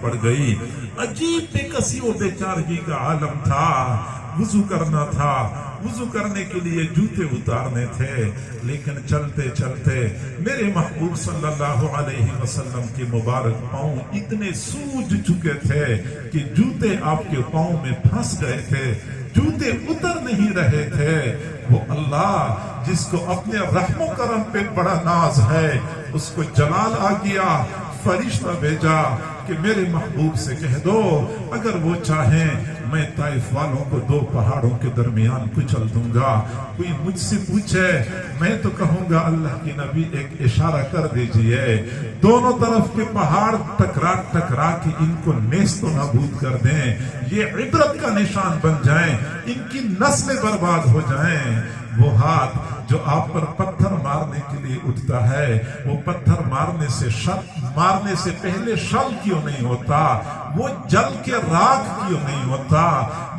پڑ گئی. عجیب بے کسی و بیچارگی کا عالم تھا. وضو کرنا تھا, وضو کرنے کے لیے جوتے اتارنے تھے, لیکن چلتے چلتے میرے محبوب صلی اللہ علیہ وسلم کے مبارک پاؤں اتنے سوج چکے تھے کہ جوتے آپ کے پاؤں میں پھنس گئے تھے, جوتے اتر نہیں رہے تھے. وہ اللہ جس کو اپنے رحم و کرم پہ بڑا ناز ہے, اس کو جلال آ گیا, فرشتہ بھیجا کہ میرے محبوب سے کہہ دو اگر وہ چاہیں میں طائف والوں کو 2 پہاڑوں کے درمیان کچل دوں گا. کوئی مجھ سے پوچھے میں تو کہوں گا اللہ کی نبی ایک اشارہ کر دیجئے, دونوں طرف کے پہاڑ ٹکرا ٹکرا کے ان کو نیست و نابود کر دیں, یہ عبرت کا نشان بن جائیں, ان کی نسلیں برباد ہو جائیں. وہ ہاتھ جو آپ پر پتھر مارنے کے لیے اٹھتا ہے, وہ پتھر مارنے سے پہلے شل کیوں نہیں ہوتا, وہ جل کے راکھ کیوں نہیں ہوتا.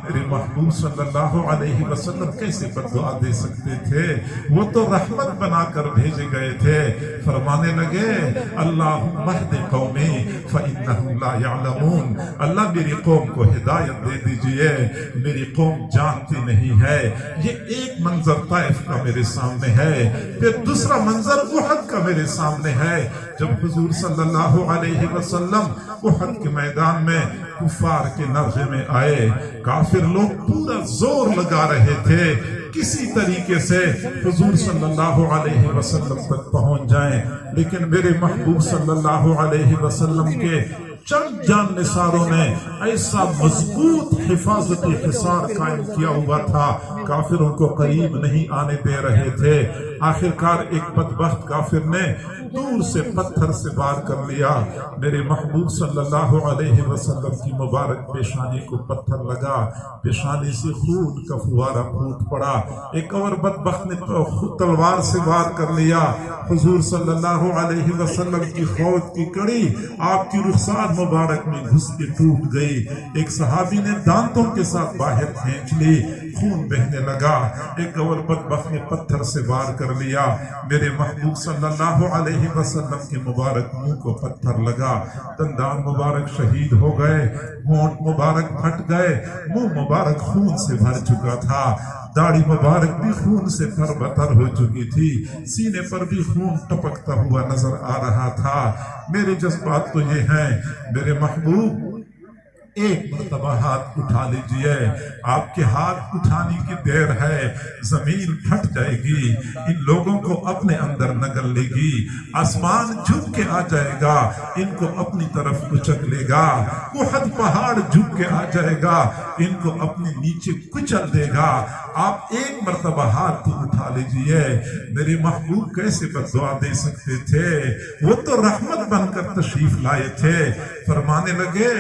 میرے محبوب صلی اللہ علیہ وسلم کیسے بددعا دے سکتے تھے؟ وہ تو رحمت بنا کر بھیجے گئے تھے. فرمانے لگے اللہم اہد قومی فإنہم لا یعلمون, اللہ میری قوم کو ہدایت دے دیجئے, میری قوم جانتی نہیں ہے. یہ ایک منظر طائف کا میرے سامنے ہے, پھر دوسرا منظر احد کا میرے سامنے ہے. جب حضور صلی اللہ علیہ وسلم احد کے میدان میں کفار کے نرغے میں آئے, کافر لوگ پورا زور لگا رہے تھے کسی طریقے سے حضور صلی اللہ علیہ وسلم تک پہنچ جائیں, لیکن میرے محبوب صلی اللہ علیہ وسلم کے چند جان نثاروں نے ایسا مضبوط حفاظتی حصار قائم کیا ہوا تھا, کافروں کو قریب نہیں آنے دے رہے تھے. آخرکار ایک بدبخت کافر نے دور سے پتھر سے وار کر لیا, میرے محبوب صلی اللہ علیہ وسلم کی مبارک پیشانی کو پتھر لگا, پیشانی سے خون کا فوارہ پھوٹ پڑا. ایک اور بدبخت نے تلوار سے وار کر لیا, حضور صلی اللہ علیہ وسلم کی فوج کی کڑی آپ کی رخسار مبارک میں گھس کے ٹوٹ گئی. ایک صحابی نے دانتوں کے ساتھ باہر کھینچ لی, خون بہنے لگا. ایک اور بدبخت نے پتھر سے وار کر لیا, میرے محبوب صلی اللہ علیہ وسلم کے مبارک منہ کو پتھر لگا, دندان مبارک شہید ہو گئے, ہونٹ مبارک پھٹ گئے, منہ مبارک خون سے بھر چکا تھا, داڑھی مبارک بھی خون سے تربتر ہو چکی تھی, سینے پر بھی خون ٹپکتا ہوا نظر آ رہا تھا. میرے جذبات تو یہ ہیں, میرے محبوب ایک مرتبہ ہاتھ اٹھا لیجئے, آپ کے ہاتھ اٹھانے کی دیر ہے, زمین پھٹ جائے گی, ان لوگوں کو اپنے اندر نگل لے گی, آسمان جھک کے آ جائے گا, ان کو اپنی طرف کچک لے گا, احد پہاڑ جھک کے آ جائے گا, ان کو اپنے نیچے کچل دے گا. آپ ایک مرتبہ ہاتھ اٹھا لیجئے. میرے محبوب کیسے بددعا دے سکتے تھے؟ وہ تو رحمت بن کر تشریف لائے تھے. فرمانے لگے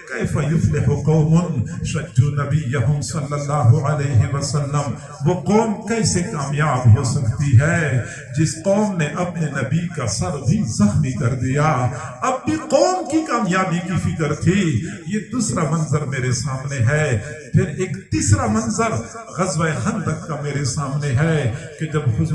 کیف یفلح قوم شجوا نبیہم صلی اللہ علیہ وسلم, وہ قوم کیسے کامیاب ہو سکتی ہے جس قوم نے اپنے نبی کا سر بھی زخمی کر دیا. اب بھی قوم کی کامیابی کی فکر تھی. یہ دوسرا منظر میرے سامنے ہے. پھر ایک تیسرا منظر غزوہ خندق کا میرے سامنے ہے کہ جب